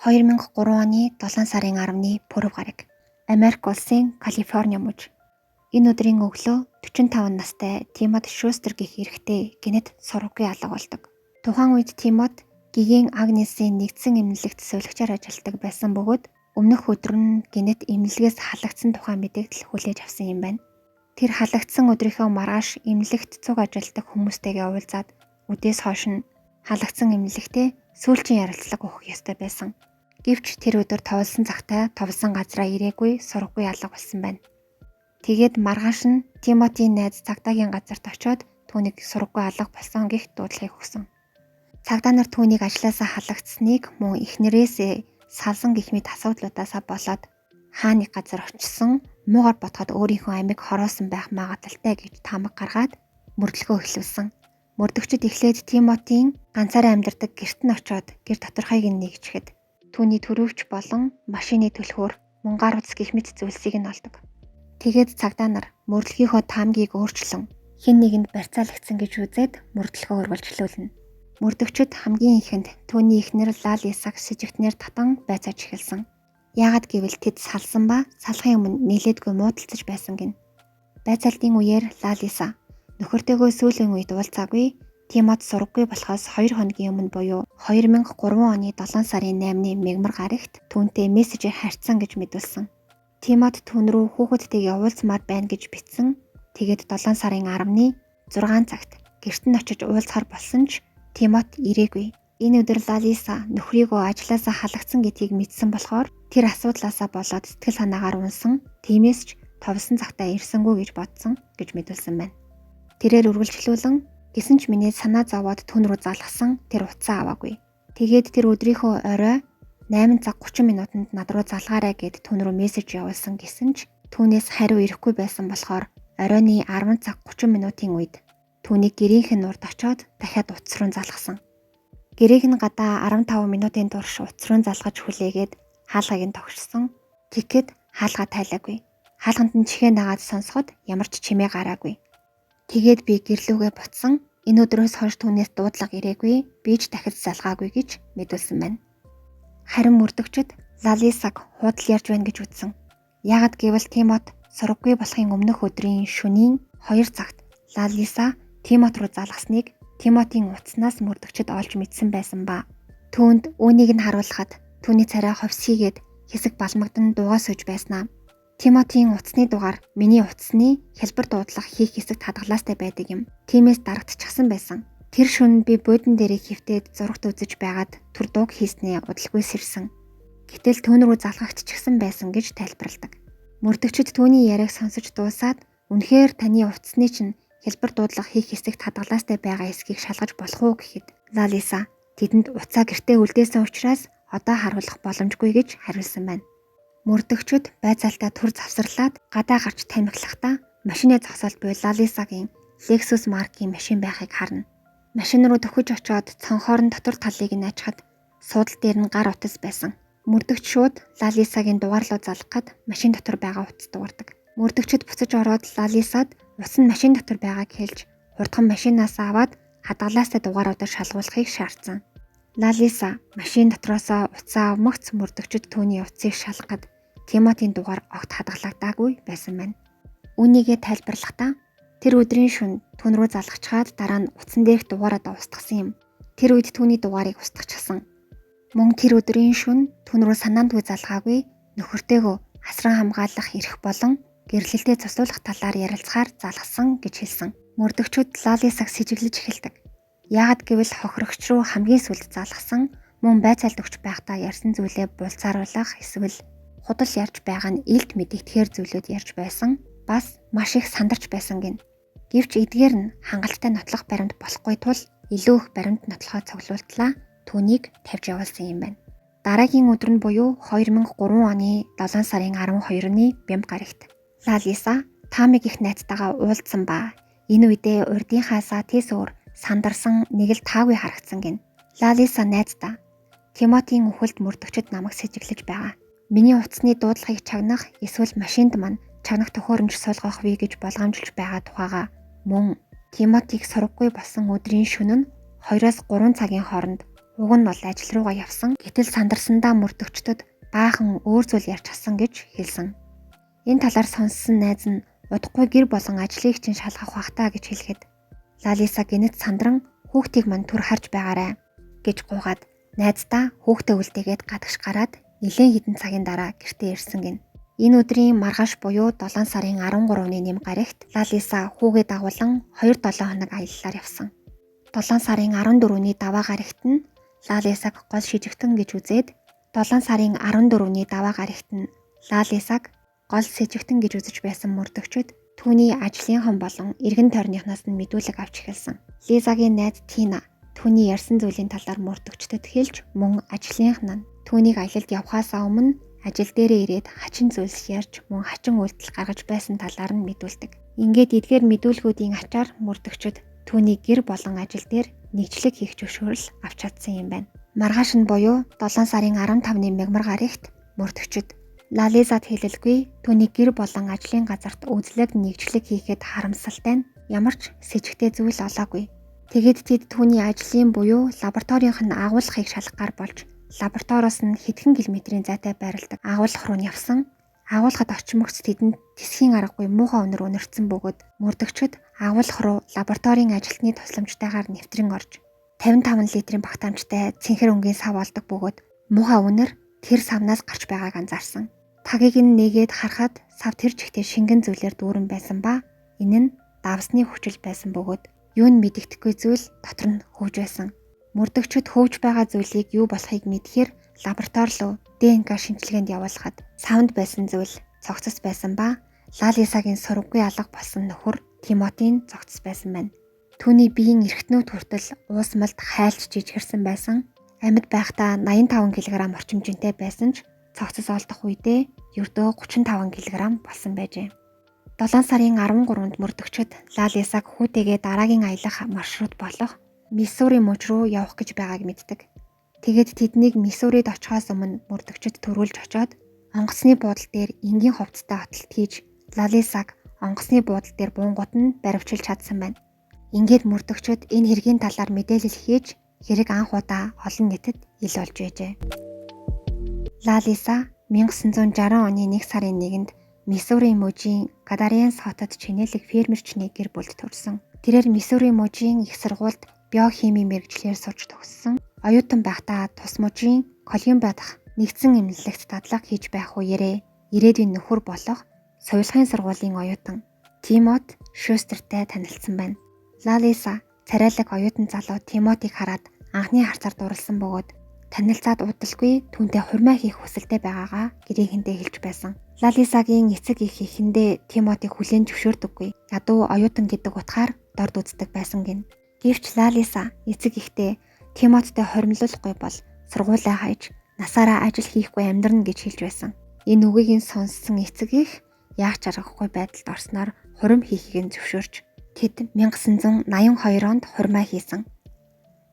2003 оны 7 сарын 10-ны пүрэв гараг. Америк улсын Калифорни муж. Энэ өдрийн өглөө 45 настай Тимот Шустер гэх эрэгтэй гэнэт сургагын алга болдог. Тухайн үед Тимот гигийн Агнесийн нэгдсэн эмнэлэгт сувилагчаар ажилладаг байсан бөгөөд өмнөх өдөр нь гэнэт эмнэлгээс халагдсан тухай мэдээлэл хүлээж авсан юм байна. Тэр халагдсан өдрийнхөө маргааш эмнэлэгт цуг ажилладаг хүмүүстэйгээ уулзаад үдээс хойш нь халагдсан эмнэлэгтээ сүүлчийн ярилцлага өгөх ёстой байсан. Гэвч тэр өдөр товлсон цагтаа товлсон газраа ирээгүй сургагын алга болсон байна. Тэгээд маргааш нь Тимотийн найз цагдаагийн газарт очиод түүнийг сургагын алга болсон гэх дуудлагыг өгсөн. Цагдаа нар түүнийг ажлаасаа халагдсныг мөн эхнэрээсээ салсан гэх мэт асуудлуудаасаа болоод хаа нэг газар очсон муугар ботход өөрийнхөө амийг хороосон байх магадaltaй гэж таамаг гаргаад мөрдлөгөө эхлүүлсэн. Мөрдөгчд эхлээд Тимотийн ганцаараа амьдардаг гэрт нь очиод гэр доторхойг нь нэгжихэд түүний төрөвч болон машины түлхүүр мөн гар утас гэх мэт зүйлсийг нь олдог. Тэгээд цагдаа нар мөрдлөгийнхөө таамгийг өөрчлөн хэн нэгэнд барьцаалагдсан гэж үзээд мөрдлөгөө үргэлжлүүлнэ. Мөрдөгчд хамгийн ихэнд түүний эхнэр Лалисаг сэжигтнээр татан байцааж эхэлсэн. Яагад гэвэл тэд салсан ба салахын өмнө нийлээдгүй муудалцаж байсан гин. Байцаалтын үеэр Лалиса нөхөртэйгөө сүүлийн үед уулзаагүй. Тимот сургаггүй болохоос 2 хоногийн өмнө буюу 2003 оны 7 сарын 8-ны мягмар гарагт түүнтэй мессежээр харьцсан гэж мэдүүлсэн. Тимот түүн рүү хүүхэдтэйгээ уулзмаар байна гэж бичсэн. Тэгээд 7 сарын 10-ны 6 цагт гэрт нь очиж уулзахаар болсон ч Тимот ирээгүй. Энэ өдөр Лалиса нөхрийгөө ажлаасаа халагдсан гэдгийг мэдсэн болохоор тэр асуудлаасаа болоод сэтгэл санаагаар унсан. Тиймээс ч товлсон цагтаа ирсэнгүй гэж бодсон гэж мэдүүлсэн байна. Тэрээр үргэлжлүүлэн гэсэн ч миний санаа зовоод түн рүү залгасан тэр утсаа аваагүй. Тэгээд тэр өдрийнхөө орой 8 цаг 30 минутанд над руу залгаарай гэд түн рүү мессеж явуулсан гэсэн ч түүнээс хариу ирэхгүй байсан болохоор оройны 10 цаг 30 минутын үед түүнийг гэрийнх нь урд очиод дахиад утас руу залгасан. Гэрээг нь гадаа 15 минутын турш утас руу залгаж хүлээгээд хаалгыг нь тогшсон. Тэгэхэд хаалгаа тайлаагүй. Хаалганд нь чихээ дагаад сонсоход ямар ч чимээ гараагүй. Тэгээд би гэрлүүгээ буцсан. Энэ өдрөөс хойш түүнээс дуудлага ирээгүй. Би ч дахиж залгаагүй гэж мэдүүлсэн байна. Харин мөрдөгчд Лалисаг худал ярьж байна гэж үзсэн. Яагад гэвэл Тимот сургаггүй болохын өмнөх өдрийн шөнийн 2 цагт Лалиса Тимот руу залгасныг Тимотийн утаснаас мөрдөгчд олж мэдсэн байсан ба түүнд үүнийг нь харуулхад түүний царай ховсгийгээд хэсэг балмагдан дуугаа сууж байснаа. Тимотийн утасны дугаар миний утасны хэлбэр дуудлага хийх хэсэгт хадгалаастай байдаг юм. Тиймээс дарагдчихсан байсан. Тэр шөнө би буудан дээрээ хөвтөөд зурагт үзэж байгаад түр дууг хийснээ удалгүй сэрсэн. Гэтэл түүн рүү залгагдчихсан байсан гэж тайлбарладаг. Мөрдөгчд түүний яриаг сонсож дуусаад үнэхээр таны утасны чинь хэлбэр дуудлага хийх хэсэгт хадгалаастай байгаа хэсгийг шалгаж болох уу гэхэд Лалиса тэдэнд уцаа гэртээ үлдээсэн учраас одоо харуулах боломжгүй гэж хариулсан байна. Мөрдөгчд байцаалтаа түр завсарлаад гадаа гарч тамхилахдаа машины зогсоолт буй Лалисагийн Lexus маркийн машин байхыг харна. Машин руу төхөж очиод цонхоор нь дотор талыг нь ажихад суудлын дээр нь гар утас байсан. Мөрдөгч шууд Лалисагийн дугаар руу залгахад машин дотор байгаа утас дуурдаг. Мөрдөгчд буцаж ороод Лалисад утас нь машин дотор байгааг хэлж хурдхан машинаас аваад хадгалаастай дугааруудаар шалгуулахыг шаардсан. Лалиса машин дотроосоо утсаа авмагц мөрдөгчд түүний утсыг шалгахад Тимотийн дугаар огт хадгалагдаагүй байсан байна. Үүнийгээ тайлбарлахдаа тэр өдрийн шөнө түн рүү залгачаад дараа нь утсан дээрх дугаараадаа устгасан юм. Тэр үед түүний дугаарыг устгachсан. Мөн тэр өдрийн шөнө түн рүү санаандгүй залгаагүй нөхөртэйгөө асран хамгаалах эрх болон гэрлэлтэд цуслуулах талаар ярилцахаар залгасан гэж хэлсэн. Мөрдөгчд Лалисаг сэжиглэж эхэлдэг. Яагад гэвэл хохирогч руу хамгийн сүлд залгасан мөн байцаалт өгч байхдаа ярьсан зүйлээ булцааруулах эсвэл худал ярьж байгаа нь илт мэдэгдэхэр зүйлүүд ярьж байсан бас маш их сандарч байсан гин. Гэвч эдгээр нь хангалттай нотлох баримт болохгүй тул илүү их баримт нотлохоо цуглуултлаа түүнийг тавьж явуулсан юм байна. Дараагийн өдөр нь буюу 2003 оны 7 сарын 12-ны бямб гарагт Лалиса Тамиг их найзтайгаа уулзсан ба энэ үедээ урдынхаасаа тис өөр сандарсан нэг л таагүй харагдсан гин. Лалиса найздаа Тимотийн үхэлд мөрдөгчд намайг сэжиглэж байгаа. Миний утасны дуудлагыг чагнах эсвэл машинд мань чагнах төхөөрөмж суулгах вэ гэж болгоомжилж байгаа тухайга мөн Тимотийг сургаггүй болсон өдрийн шөнө нь 2-3 цагийн хооронд уг нь бол ажил руугаа явсан. Гэтэл сандарсандаа мөрдөгчдөд баахан өөр зүйл ярьж асан гэж хэлсэн. Энэ талаар сонссон найз нь удахгүй гэр болон ажлыг чинь шалгах бах таа гэж хэлэхэд Лалиса гинэт сандран хүүхдийг мань түр харж байгаарай гэж гуйгаад найздаа хүүхдээ үлдээгээд гадагш гараад нэлээд хэдэн цагийн дараа гэртээ ирсэн гин. Энэ өдрийн маргааш буюу 7 сарын 13-ны нэм гарагт Лалиса хүүгээ дагуулan 2-7 хоног аяллаар явсан. 7 сарын 14-ний даваа гарагт нь Лалисаг гол шижигтэн гэж үзээд 7 сарын 14-ний даваа гарагт нь Лалисаг гол сэжигтэн гэж үзэж байсан мөрдөгчд түүний ажлынхан болон эргэн тойрныхноос нь мэдүүлэг авч эхэлсэн. Лизагийн найз Тина түүний ярьсан зүйлийн талаар мөрдөгчдөд хэлж мөн ажлынхан нь түүнийг аялалд явхаасаа өмнө ажил дээрээ ирээд хачин зүйлс ярьж мөн хачин үйлдэл гаргаж байсан талаар нь мэдүүлдэг. Ингээд эдгээр мэдүүлгүүдийн ачаар мөрдөгчд түүний гэр болон ажил дээр нэгжлэг хийх зөвшөөрөл авч чадсан юм байна. Маргааш нь буюу 7 сарын 15-ны мягмар гарагт мөрдөгчд Лалисад хэлэлгүй түүний гэр болон ажлын газарт үзлэг нэгжлэг хийхэд харамсалтай нь ямар ч сэжигтэй зүйл олоогүй. Тэгэд тэд түүний ажлын буюу лабораторийнх нь агуулгахыг шалгахаар болж лабораториос нь хэдхэн километрийн зайтай байрладаг агуулгах руу явсан. Агуулгад очимогц тэдэнд тэсхийн аргагүй муухай өнөр өнөрцөн бөгөөд мөрдөгчд агуулгах руу лабораторийн ажилтны тусламжтайгаар нэвтрэн орж 55 литрийн багтаамжтай цэнхэр өнгийн сав олдог бөгөөд муухай өнөр тэр савнаас гарч байгааг анзаарсан. Тагийг нь нээгээд харахад сав тэр чигтээ шингэн зүйлээр дүүрэн байсан ба энэ нь давсны хүчил байсан бөгөөд юу нь мэдэгдэхгүй зүйл дотор нь хөвж байсан. Мөрдөгчд хөвж байгаа зүйлийг юу болохыг мэдхээр лаборатори руу ДНК шинжилгээнд явуулахад савнд байсан зүйл цогцос байсан ба Лалисагийн сургаггүй алга болсон нөхөр Тимотийн цогцос байсан байна. Түүний биеийн эргэтнүүд хүртэл уусмалд хайлт жижигэрсэн байсан. Амьд байхдаа 85 кг орчимжинтэй байсан ч цогцос олдох үедээ ердөө 35 кг болсон байжээ. 7 сарын 13-нд мөрдөгчд Лалисаг хүүтэйгээ дараагийн аялах маршрут болох Миссури муж руу явах гэж байгааг мэддэг. Тэгээд тэднийг Миссурид очихоос өмнө мөрдөгчд төрүүлж очоод онгоцны буудал дээр энгийн хувцастай хотолт хийж Лалисаг онгоцны буудал дээр буунгууд нь баривчилж чадсан байна. Ингээд мөрдөгчд энэ хэргийн талаар мэдээлэл хийж хэрэг анх удаа олон нийтэд ил болж байжээ. Лалиса 1960 оны 1 сарын 1-нд Миссури мужийн Гадариенс хотод чинэлэг фермерчний гэр бүлд төрсөн. Тэрээр Миссури мужийн их сургуульд биохими мэргэжлээр сурч төгссөн. Оюутан байхдаа тус мужийн Колумбиа дахь нэгдсэн эмнэлэгт дадлага хийж байх үеэрээ ирээдүйн нөхөр болох Сувилгын сургуулийн оюутан Тимот Шустертэй танилцсан байна. Лалиса царайлаг оюутан залуу Тимотийг хараад анхны харцаар дурлсан бөгөөд танилцаад удалгүй түүнтэй хурмаа хийх хүсэлтэй байгаагаа гэрээхэндээ хэлж байсан. Лалисагийн эцэг их эхэндээ Тимотийг хүлээн зөвшөөрдөггүй. Ядуу оюутан гэдэг утгаар дорд үздэг байсан гин. Гэвч Лалиса эцэг ихтэй Тимоттой хоримлуулахгүй бол сургуулаа хайж насаараа ажил хийхгүй амьдрна гэж хэлж байсан. Энэ үгийг сонссон эцэг их яах ч аргагүй байдалд орсноор хурим хийхийг нь зөвшөөрч тэд 1982 онд хурмаа хийсэн.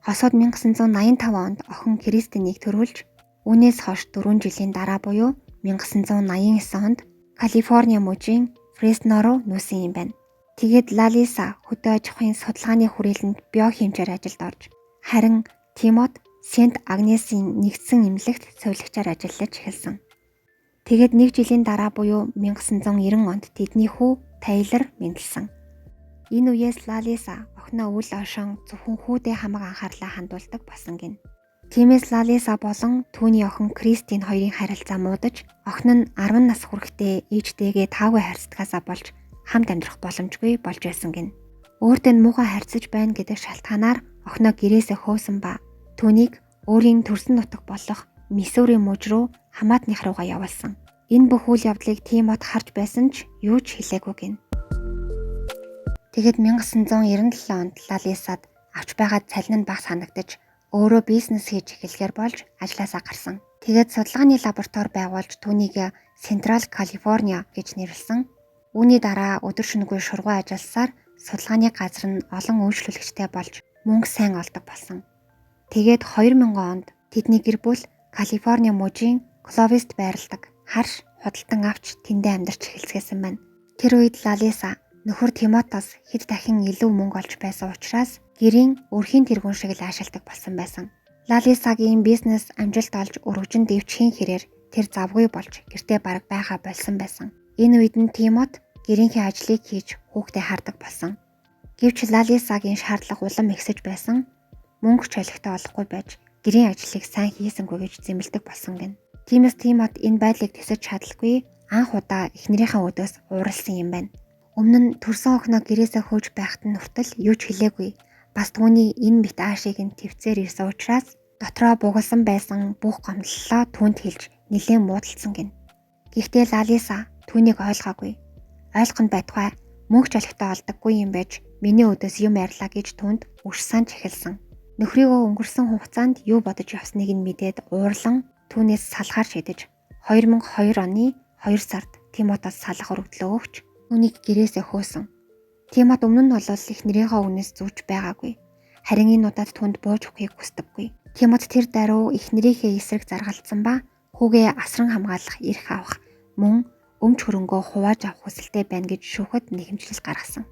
Хосоод 1985 онд охин Кристинийг төрүүлж үүнээс хойш 4 жилийн дараа буюу 1989 онд Калифорни мужийн Фресно руу нүүсэн юм байна. Тэгээд Лалиса хөдөө аж ахуйн судалгааны хүрээлэнд биохимиээр ажилд орж харин Тимот Сент Агнесийн нэгдсэн эмнэлэгт сувилагчаар ажиллаж эхэлсэн. Тэгээд 1 жилийн дараа буюу 1990 онд тэдний хүү Таylor мэндэлсэн. Энэ үеэс Лалиса охиноо үл ошон зөвхөн хүүдээ хамаг анхаарлаа хандуулдаг болсон гин. Тиймээс Лалиса болон түүний охин Кристин хоёрын харилцаа муудаж охин нь 10 нас хүрэхдээ ээжтэйгээ таавгүй харьцдагасаа болж хамт амьдрах боломжгүй болж байсан гин. Өөртөө муухай харьцаж байна гэдэг шалтгаанаар охиноо гэрээсээ хөөсөн ба түүнийг өөрийн төрсөн нутаг болох Миссури муж руу хамаатных руугаа явуулсан. Энэ бүх үйл явдлыг Тимот харж байсан ч юу ч хэлээгүй гин. Тэгэд 1997 онд Лалисад авч байгаа цалин нь бага санагдаж өөрөө бизнес хийж эхлэхээр болж ажилласаа гарсан. Тэгээд судалгааны лаборатори байгуулж түүнийг Централ Калифорниа гэж нэрлсэн. Үүний дараа өдөр шөнөгүй шургуу ажилласаар судалгааны газар нь олон үйлчлүүлэгчтэй болж мөнгө сайн олдог болсон. Тэгээд 2000 онд тэдний гэр бүл Калифорни мужийн Кловист байрладаг харш худалдан авч тэндээ амьдарч эхэлсэн байна. Тэр үед Лалиса Нөхөр Тимотос хэд дахин илүү мөнгө олж байсан учраас гэрийн өрхийн тэргүүн шиг л аашилдаг болсон байсан. Лалисагийн бизнес амжилт олж өргөжин дэвчхийн хэрээр тэр завгүй болж гэртээ бараг байха болсон байсан. Энэ үед нь Тимот гэрийнхээ ажлыг хийж хүүхдээ хардаг болсон. Гэвч Лалисагийн шаардлага улам ихсэж байсан. Мөнгө ч олигтой олохгүй байж гэрийн ажлыг сайн хийсэнгүй гэж зэмлдэг болсон гэн. Тиймээс Тимот энэ байдлыг тэсэж чадалгүй анх удаа эхнэрийнхээ өдөөс ууралсан юм байна. Өмнө нь төрсөн охиноо гэрээсээ хөөж байхад нь хүртэл юу ч хэлээгүй. Бас түүний энэ бит аашийг нь твцээр ирсэн учраас дотроо бугалсан байсан бүх гомдлолоо түүнд хэлж нэлээд муудалцсан гин. Гэхдээ Лалиса түүнийг ойлгоогүй. Ойлгох нь байтугай мөнгө ч олигтой олдоггүй юм байж миний өдөөс юм ярьлаа гэж түүнд өршсөн ч эхэлсэн. Нөхрийгөө өнгөрсөн хугацаанд юу бодож явсныг нь мэдээд уурлан түүнээс салахаар шийдэж 2002 оны 2 сард Тимотос салах өргөдлөө өгч түүнийг гэрээсээ хөөсөн. Тимот өмнө нь бол их нэрийнхээ үнээс зүүж байгаагүй. Харин энэ удаад түнд бууж өгөхийг хүсдэггүй. Тимот тэр даруй их нэрийнхээ эсрэг заргалцсан ба хүүгээ асран хамгаалах эрх авах мөн өмч хөрөнгөө хувааж авах хүсэлтэй байна гэж шүүхэд нэхэмжлэл гаргасан.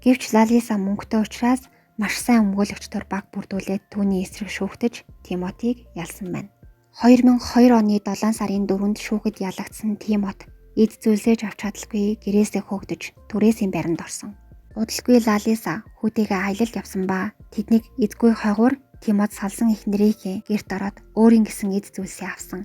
Гэвч Лалиса мөнгөтэй учраас маш сайн өмгөөлөгчдөр баг бүрдүүлээд түүний эсрэг шүүхтэж Тимотийг ялсан байна. 2002 оны 7 сарын 4-нд шүүхэд ялагдсан Тимот эд зүйлсээж авч чадалгүй гэрээсээ хөөгдөж түрээсийн байранд орсон. Удалгүй Лалиса хүүтэйгээ аялалд явсан ба тэднийг эдгүй хойгуур Тимот салсан их нэрийнхээ гэрт ороод өөрийн гэсэн эд зүйлсээ авсан.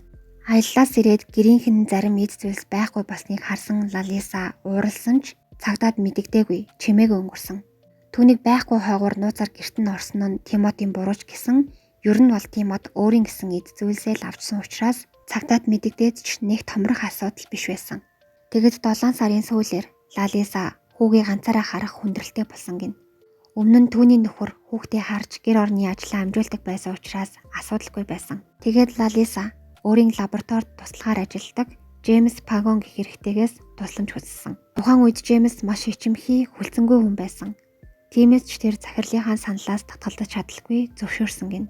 Аяллаас ирээд гэрийнх нь зарим эд зүйлс байхгүй болсныг харсан Лалиса ууралсан ч цагдаад мэдэгдээгүй чимээгүй өнгөрсөн. Түүнийг байхгүй хойгуур нууцаар гэрт нь орсон нь Тимотийн бурууч гэсэн. Ер нь бол Тимот өөрийн гэсэн эд зүйлсээ л авчсан учраас цагдаад мэдэгдээд ч нэг томрох асуудал биш байсан. Тэгэд 7 сарын сүүлээр Лалиса хүүгээ ганцаараа харах хүндрэлтэй болсон гин. Өмнө нь түүний нөхөр хүүхдээ харж гэр орны ажлаа амжуулдаг байсан учраас асуудалгүй байсан. Тэгээд Лалиса өөрийн лабораторид туслагаар ажилладаг Джеймс Пагон гэх хэрэгтэйгээс тусламж хүссэн. Тухайн үед Джеймс маш ичимхий хүлцэнгүй хүн байсан. Тиймээс ч тэр захирлынхаа саналаас татгалзаж чадалгүй зөвшөөрсөн гин.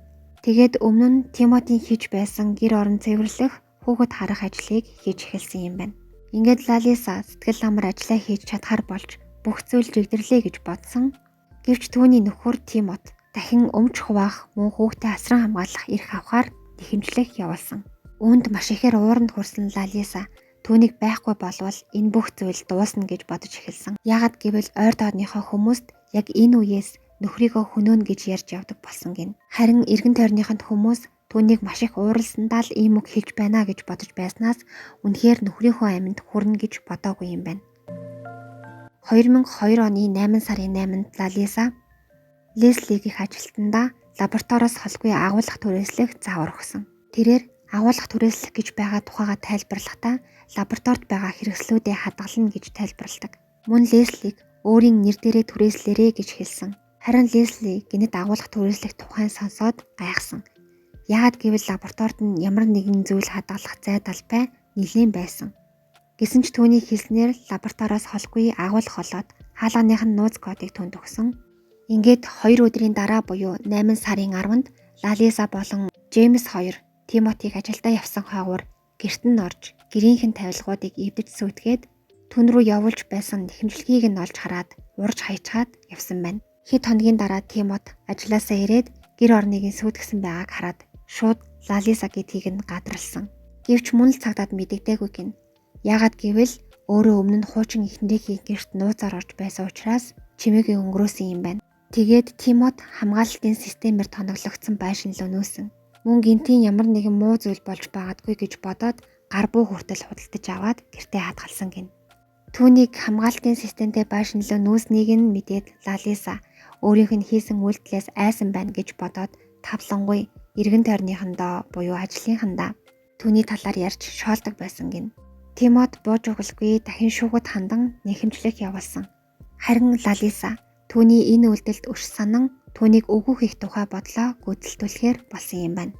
Тэгээд өмнө нь Тимотийн хийж байсан гэр орон цэвэрлэх, хүүхэд харах ажлыг хийж эхэлсэн юм байна. Ингээд Лалиса сэтгэл амар ажиллаа хийж чадхаар болж бүх зүйл жигдэрлээ гэж бодсон. Гэвч түүний нөхөр Тимот дахин өмч хуваах, мөн хүүхдээ асран хамгаалах эрх авахар нэхэмжлэх явуулсан. Үүнд маш ихээр ууранд хүрсэн Лалиса түүнийг байхгүй болвол энэ бүх зүйл дуусна гэж бодож эхэлсэн. Яагад гэвэл ойр доодныхоо хүмүүст яг энэ үеэс нөхрийгөө хөнөөнө гэж ярьж явдаг болсон гин. Харин эргэн тойрныханд хүмүүс түүнийг маш их ууралсандаа л ийм үг хэлж байна гэж бодож байснаас үнэхээр нөхрийнхөө амьд хүрнэ гэж бодоогүй юм байна. 2002 оны 8 сарын 8-нд Лалиса Лесли гэх ажилтнаа лабораториос холгүй агуулгах түрээслэх заавар өгсөн. Тэрээр агуулгах түрээслэх гэж байгаа тухайга тайлбарлахдаа лабораторид байгаа хэрэгслүүдээ хадгална гэж тайлбарладаг. Мөн Леслиг өөрийн нэр дээрээ түрээслээрээ гэж хэлсэн. Харин Лесли гинэд агуулгах түрээслэх тухайн сонсоод гайхсан. Яагад гэвэл лабораторид нь ямар нэгэн зүйл хадгалах зай талбай нэлээд байсан. Гэсэн ч түүний хэлснээр лабораториос холгүй агуулгах болоод хаалганых нь нууц кодыг түнд өгсөн. Ингээд 2 өдрийн дараа буюу 8 сарын 10-нд Лалиса болон Джеймс 2 Тимотиг ажилдаа явсан хойгуур гэрт нь орж гэрийнхэн тавилгуудыг эвдэж сүйтгээд түн рүү явуулж байсан нэхэмжлэгийг нь олж хараад урж хайчаад явсан байна. Хэд хоногийн дараа Тимот ажилласаа ирээд гэр орныг нь сүйтгэсэн байгааг хараад шууд Лалиса гэдгийг нь гадралсан. Гэвч мөн л цагдаад мэдэгдээгүй гин. Яагад гэвэл өөрөө өмнө нь хуучин эхнэрийнхээ гэрт нууцаар орж байсан учраас чимээгүй өнгөрөөсөн юм байна. Тэгээд Тимот хамгаалалтын системээр тоноглогдсон байшинлуу нүүсэн. Мөн гинтийн ямар нэгэн муу зүйл болж байгаадгүй гэж бодоод гар бүү хүртэл худалдаж аваад гэртээ хадгалсан гин. Түүнийг хамгаалтын системтэй байшинлуу нүүснийг нь мэдээд Лалиса өөрийнх нь хийсэн үйлдэлээс айсан байна гэж бодоод тавлангуй эргэн тойрныхандаа буюу ажлынхандаа түүний талаар ярьж шоолдог байсан гин. Тимот бууж өгөлгүй дахин шүүхэд хандан нэхэмжлэх явуулсан. Харин Лалиса түүний энэ үйлдэлд өш санан түүнийг өгөх их тухай бодлоо гүйцэлдүүлэхээр болсон юм байна.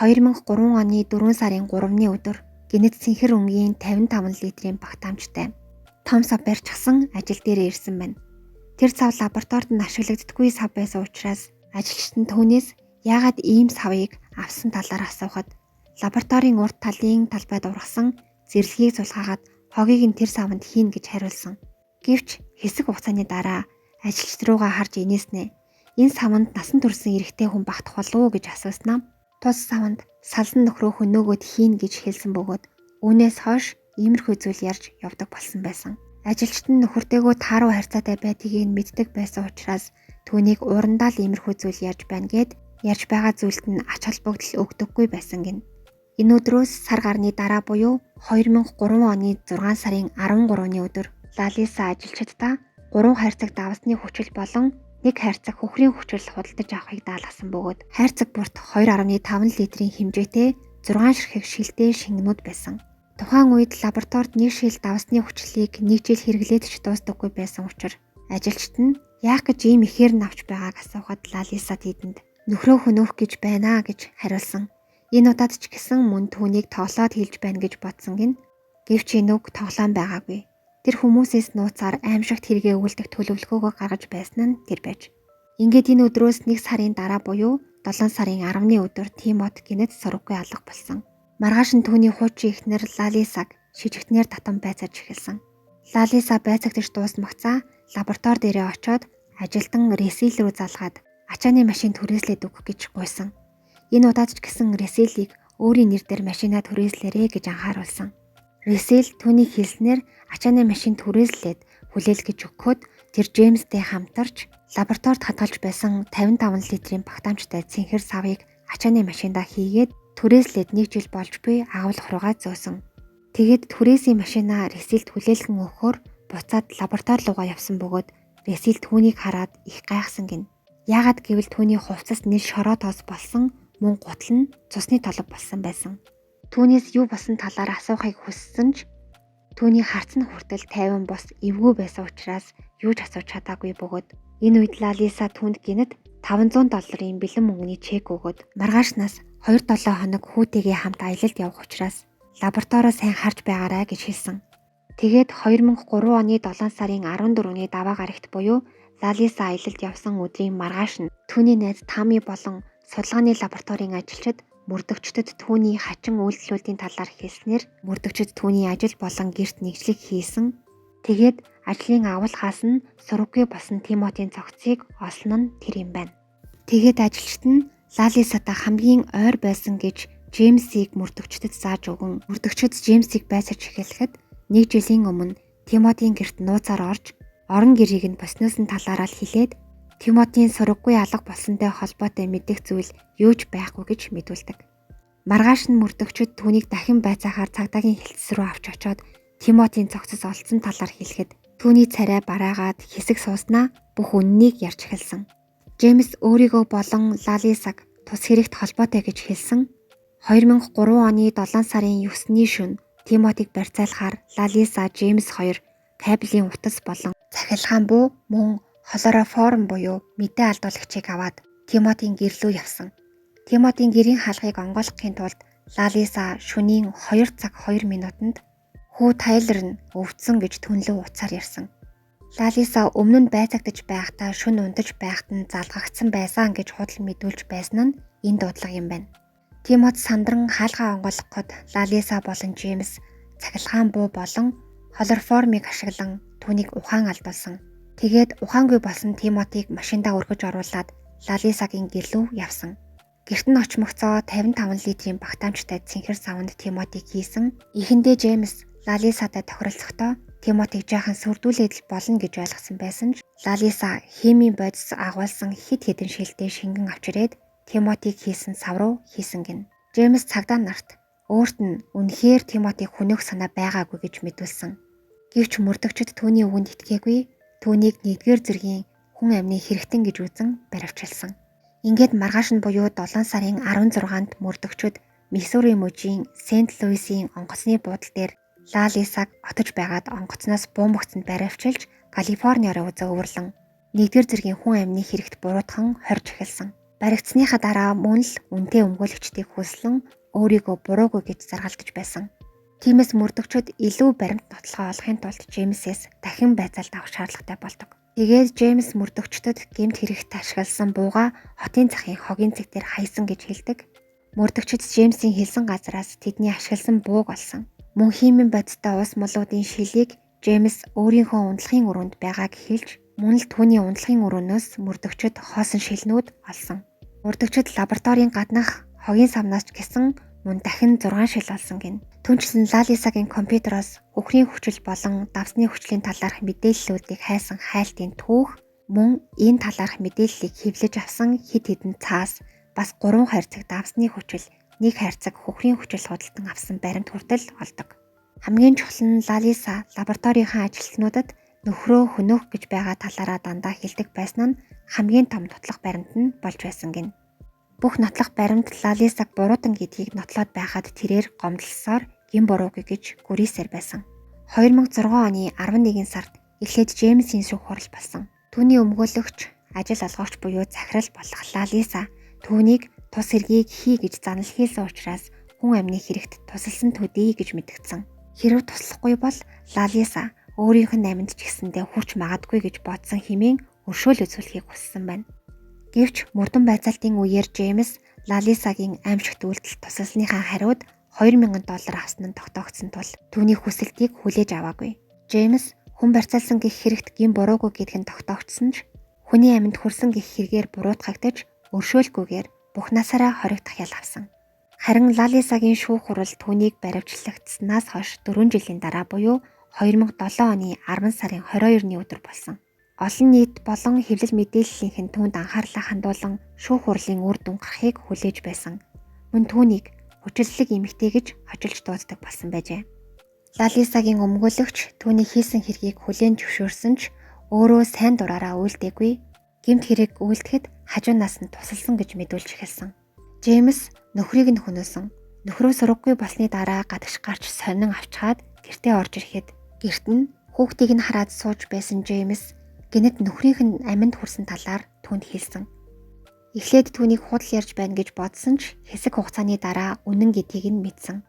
2003 оны 4 сарын 3-ны өдөр гинэт сэнхэр өнгийн 55 литрийн багтаамжтай том сав барьчихсан ажил дээр ирсэн байна. Тэр сав лабораторид нь ашиглагддаггүй сав байсан учраас ажилчид нь түүнээс яагаад ийм савыг авсан талаар асуухад лабораторийн урд талын талбайд ургасан зэрлэгийг сулгаагаад хогийг нь тэр савнд хийн гэж хариулсан. Гэвч хэсэг хугацааны дараа ажилчид руугаа харж инээснэ. Энэ савнд насан турсан эрэгтэй хүн багтах болов уу гэж асууснаа. Тус савнд салсан нөхрөө хөнөөгөөд хийн гэж хэлсэн бөгөөд үүнээс хойш иймэрхүү зүйл ярьж явдаг болсон байсан. Ажилчид нь нөхөртэйгөө тааруу харьцаатай байдгийг мэддэг байсан учраас түүнийг урандаа л иймэрхүү зүйл ярьж байна гэд ярьж байгаа зүйлд нь ач холбогдол өгдөггүй байсан гин. Энэ өдрөөс сар гарны дараа буюу 2003 оны 6 сарын 13-ны өдөр Лалиса ажилчиддаа 3 хайрцаг давсны хүчил болон 1 хайрцаг хөхрийн хүчил худалдаж авахыг даалгасан бөгөөд хайрцаг бүрт 2.5 литрийн хэмжээтэй 6 ширхэг шилтэй шингэнүүд байсан. Тухайн үед лабораторид нэг шил давсны хүчлийг нэг жил хэрэглээд ч дуустдаггүй байсан учраас ажилчид нь яах гэж ийм ихээр навч байгааг асуухад Лалиса тэдэнд нөхрөө хөнөөх гэж байна гэж хариулсан. Энэ удаад ч гэсэн мөн түүнийг тоглоод хэлж байна гэж бодсон гин. Гэвч энэ үг тоглоом байгаагүй. Тэр хүмүүсээс нууцаар аимшигт хэрэгээ өгүүлдэг төлөвлөгөөгөө гаргаж байсан нь тэр байж. Ингээд энэ өдрөөс 1 сарын дараа буюу 7 сарын 10-ны өдөр Тимот гинэд сургаггүй алга болсон. Маргааш нь түүний хуучин эхнэр Лалисаг шижигтнээр татан байцааж эхэлсэн. Лалиса байцагдаж дуусмагцаа лаборатори дээрээ очоод ажилтан Ресил рүү залгаад ачааны машин түрээслээд өгөх гэж гуйсан. Энэ удаад ч гэсэн Ресилийг өөрийн нэрээр машинаа түрээслээрэй гэж анхааруулсан. Ресил түүнийг хэлснээр ачааны машин түрээслээд хүлээлгэж өгөхөд тэр Джеймстэй хамтарч лабораторид хадгалж байсан 55 литрийн багтаамжтай цэнхэр савыг ачааны машиндаа хийгээд түрээслээд 1 жил болж буй агуулх руугаа зөөсөн. Тэгэд түрээсийн машинаа Ресилд хүлээлгэн өгөхөөр буцаад лаборатори руугаа явсан бөгөөд Ресил түүнийг хараад их гайхсан гин. Яагаад гэвэл түүний хувцас нэр шороо тоос болсон мөн гутал нь цусны толб болсон байсан. Түүнээс юу болсон талаар асуухыг хүссэн ч түүний харцны хүртэл тайван бус эвгүй байсан учраас юу ч асууж чадаагүй бөгөөд энэ үед Лалиса түүнд гинэд $500 бэлэн мөнгөний чек өгөөд маргаашнаас 2-7 хоног хүүтэйгээ хамт аялалд явах учраас лабораторио сайн харж байгаарай гэж хэлсэн. Тэгээд 2003 оны 7 сарын 14-ний даваа гарагт буюу Лалиса аялалд явсан өдрийн маргааш нь түүний найз Тами болон судалгааны лабораторийн ажилчид мөрдөгчдөд түүний хачин үйлдэлүүдийн талаар хэлснээр мөрдөгчд түүний ажил болон гэрт нэгжлэг хийсэн. Тэгээд ажлын агуулгаас нь сургаггүй болсон Тимотийн цогцыг олсон нь тэр юм байна. Тэгээд ажилчид нь Лалисатай хамгийн ойр байсан гэж Джеймсийг мөрдөгчдөд зааж өгөн мөрдөгчд Джеймсийг байцааж эхлэхэд 1 жилийн өмнө Тимотийн гэрт нууцаар орж орон гэрийг нь босноосын талаараа л хэлээд Тимотийн сургаггүй алга болсонтой холбоотой мэдих зүйл юу ч байхгүй гэж мэдүүлдэг. Маргааш нь мөрдөгчд түүнийг дахин байцаахаар цагдаагийн хэлтс рүү авч очоод Тимотийн цогцос олдсон талаар хэлэхэд түүний царай бараагаад хэсэг сууснаа бүх үннийг ярьж эхэлсэн. Джеймс өөрийгөө болон Лалисаг тус хэрэгт холбоотой гэж хэлсэн. 2003 оны 7 сарын 9-ний шөнө Тимотиг барьцаалахаар Лалиса Джеймс хоёр кабелийн утас болон цахилгаан буу мөн хлороформ буюу мэдээ алдуулагчийг аваад Тимотийн гэр рүү явсан. Тимотийн гэрийн хаалгыг онгойлгохын тулд Лалиса шөнийн 2 цаг 2 минутанд хүү Тайлер нь өвдсөн гэж түнлэн уцаар ярьсан. Лалиса өмнө нь байцагдж байхдаа шөнө унтаж байхад нь залгагдсан байсан гэж худал мэдүүлж байсан нь энэ дуудлага юм байна. Тимот сандран хаалгаа онгойлгоход Лалиса болон Джеймс цахилгаан буу болон хлороформыг ашиглан түүнийг ухаан алдуулсан. Тэгээд ухаангүй болсон Тимотийг машиндаа өргөж оруулаад Лалисагийн гэр рүү явсан. Гэрт нь очмогцоо 55 литрийн багтаамжтай цэнхэр савнд Тимотийг хийсэн. Эхэндээ Джеймс Лалисатай тохиролцохдоо Тимотийг жаахан сүрдүүлээд л болно гэж ойлгосон байсан ч Лалиса химийн бодис агуулсан хид хідэн шилдэ шингэн авч ирээд Тимотийг хийсэн сав руу хийсэн гин. Джеймс цагдаа нарт өөрт нь үнэхээр Тимотийг хөнөөх санаа байгаагүй гэж мэдүүлсэн. Гэвч мөрдөгчд түүний үгэнд итгээгүй түүнийг 1-р зэргийн хүн амны хэрэгтэн гэж үзэн баривчилсан. Ингээд маргааш нь буюу 7 сарын 16-нд мөрдөгчд Миссури мужийн Сент Луисийн онгоцны буудлын дээр Лалисаг отож байгаад онгоцноос буумагцанд баривчилж Калифорни руу зөөвөрлөн 1-р зэргийн хүн амны хэрэгт буруутхан хорж эхэлсэн. Баригдсныхаа дараа мөн л үнэтэй өмгөөлөгчдийг хүслэн өөрийгөө буруугүй гэж заргалдаж байсан. Тиймээс мөрдөгчд илүү баримт нотлохоо олохын тулд Джеймсээс дахин байцаалт авах шаардлагатай болдог. Тэгээд Джеймс мөрдөгчдөд гэмт хэрэгт ашигласан бууга хотын захын хогийн цэг дээр хайсан гэж хэлдэг. Мөрдөгчд Джеймсийн хэлсэн газараас тэдний ашигласан бууг олсон. Мөн химийн бодистой ус молуудын шилийг Джеймс өөрийнхөө унтлагын өрөөнд байгааг хэлж, мөн л түүний унтлагын өрөөнөөс мөрдөгчөд хоосон шилнүүд олсон. Мөрдөгчөд лабораторийн гаднах хогийн савнаас ч гэсэн мөн дахин 6 шил олсон гин. Түүнчлэн Лалисагийн компьютероос хөхрийн хүчил болон давсны хүчлийн талаарх мэдээллүүдийг хайсан хайлтын түүх, мөн энэ талаарх мэдээллийг хэвлэж авсан хэд хэдэн цаас, бас 3 хайрцаг давсны хүчил, 1 хайрцаг хөхрийн хүчил худалдан авсан баримт хүртэл олдог. Хамгийн чухал нь Лалиса лабораторийнхаа ажилтнуудад нөхрөө хөнөөх гэж байгаа талаараа дандаа хэлдэг байсан нь хамгийн том нотлох баримт нь болж байсан гин. Бүх нотлох баримт Лалисаг буруудан гэдгийг нотлоод байхад тэрээр гомдлсоор гин буруугүй гэж гүрийсээр байсан. 2006 оны 11 сард эхлээд Джеймсийн шүүх хурал болсон. Түүний өмгөөлөгч, ажил олгогч буюу захирал болох Лалиса түүнийг тус хэргийг хий гэж занал хийсэн учраас хүн амны хэрэгт тусалсан төдий гэж мэдгдсэн. Хэрв туслахгүй бол Лалиса өөрийнх нь амьд ч гэсэндээ хүрч магадгүй гэж бодсон хэмээн өршөөл үзүүлэхийг хүссэн байна. Гэвч мөрдөн байцаалтын үеэр Джеймс Лалисагийн аимшигт үйлдэл тусалсныхаа хариуд $2000 авсан нь тогтоогдсон тул түүний хүсэлтийг хүлээж аваагүй. Джеймс хүн барьцаалсан гэх хэрэгт гин буруугүй гэдг нь тогтоогдсон ч хүний амьд хүрсэн гэх хэрэгээр буруутгагдаж өршөөлгүйгээр бүх насаараа хоригдох ял авсан. Харин Лалисагийн шүүх хурал түүнийг баривчлагдсанаас хойш 4 жилийн дараа буюу 2007 оны 10 сарын 22-ны өдөр болсон. Олон нийт болон хэвлэл мэдээллийнхэн түүнд анхаарлаа хандуулан шүүх хурлын үр дүн гарахыг хүлээж байсан. Мөн түүнийг хүчиллэг эмэгтэй гэж хожилж дууддаг болсон байжээ. Лалисагийн өмгөөлөгч түүний хийсэн хэргийг хүлээн зөвшөөрсөн ч өөрөө сайн дураараа үйлдээгүй, гэмт хэрэг үйлдэхэд хажуунаас нь тусалсан гэж мэдүүлж эхэлсэн. Джеймс нөхрийг нь хөнөөсөн. Нөхрөө сургаггүй болсны дараа гадагш гарч сонин авчхаад гэртээ орж ирэхэд гэрт нь хүүхдийг нь хараад сууж байсан Джеймс гэнэт нөхрийнх нь аминд хүрсэн талаар түүнд хэлсэн. Эхлээд түүнийг худал ярьж байна гэж бодсон ч хэсэг хугацааны дараа үнэн гэдгийг нь мэдсэн.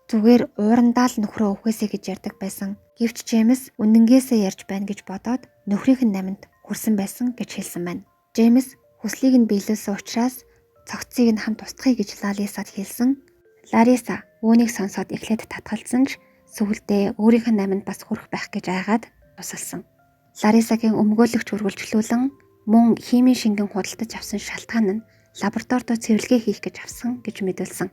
Зүгээр уурандаа л нөхрөө өвхөөсэй гэж ярьдаг байсан. Гэвч Джеймс үнэнгээсээ ярьж байна гэж бодоод нөхрийнх нь аминд хүрсэн байсан гэж хэлсэн байна. Джеймс хүслийг нь биелүүлсэн учраас цогцыг нь хамт устгахыг гэж Лалисад хэлсэн. Лалиса үүнийг сонсоод эхлээд татгалзсан ч сүүлдээ өөрийнх нь аминд бас хүрэх байх гэж айгаад тусалсан. Лалисагийн өмгөөлөгч үргэлжлүүлэн мөн химийн шингэн худалдаж авсан шалтгаан нь лабораторид цэвэрлэгээ хийх гэж авсан гэж мэдүүлсэн.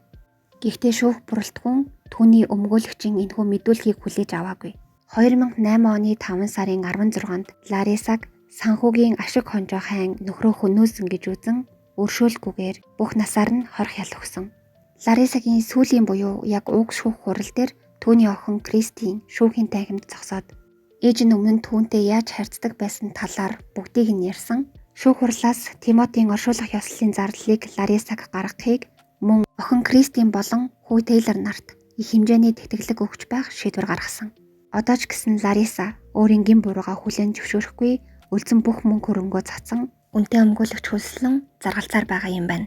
Гэхдээ шүүх бүрэлдэхүүн түүний өмгөөлөгчийн энэхүү мэдүүлгийг хүлээж аваагүй. 2008 оны 5 сарын 16-нд Лалисаг санхүүгийн ашиг хонжоо хайн нөхрөө хөнөөсөн гэж үзэн өршөөлгүйгээр бүх насаар нь хорих ял өгсөн. Лалисагийн сүүлийн буюу яг уг шүүх хурал дээр түүний охин Кристийн шүүхийн танхимд зогсоод ээж нь өмнө нь түүнтэй яаж харьцдаг байсан талаар бүгдийг нь ярьсан. Шүүх хурлаас Тимотийн оршуулгах ёслолын зарлалыг Лалисаг гаргахыг мөн охин Кристийн болон хүү Тейлор нарт их хэмжээний тэтгэлэг өгч байх шийдвэр гаргасан. Одоо ч гэсэн Лалиса өөрийн гин буруугаа хүлээн зөвшөөрөхгүй, үлдсэн бүх мөнгө хөрөнгөө цацсан, үнэтэй өмгөөлөгч хөлслөн заргалзаар байгаа юм байна.